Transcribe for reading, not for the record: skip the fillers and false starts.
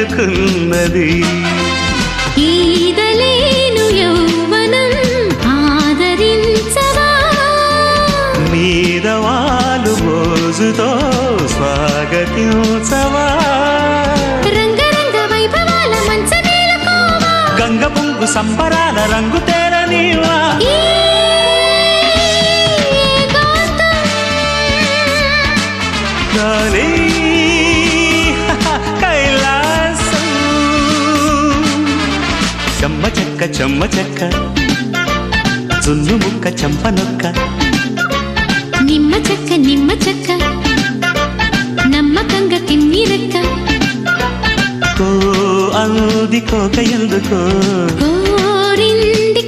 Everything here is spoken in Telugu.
అందుకున్నది ఈదలేను యౌవనం ఆదరించవా మీద వాళ్ళు మోజుతో స్వాగతించవా రంగరంగ వైభవాల మంచమేలుకోవా గంగ పొంగు సంబరాల రంగు తేరనీవా ఈ ఏకాంతం గాలి కైలాసం చెమ్మ చెక్క జున్ను ముక్క చెంపనొక్క నిమ్మ చెక్క నమ్మకంగా కిమ్మిరెక్క కో అంది కోక ఎందుకో కోరింది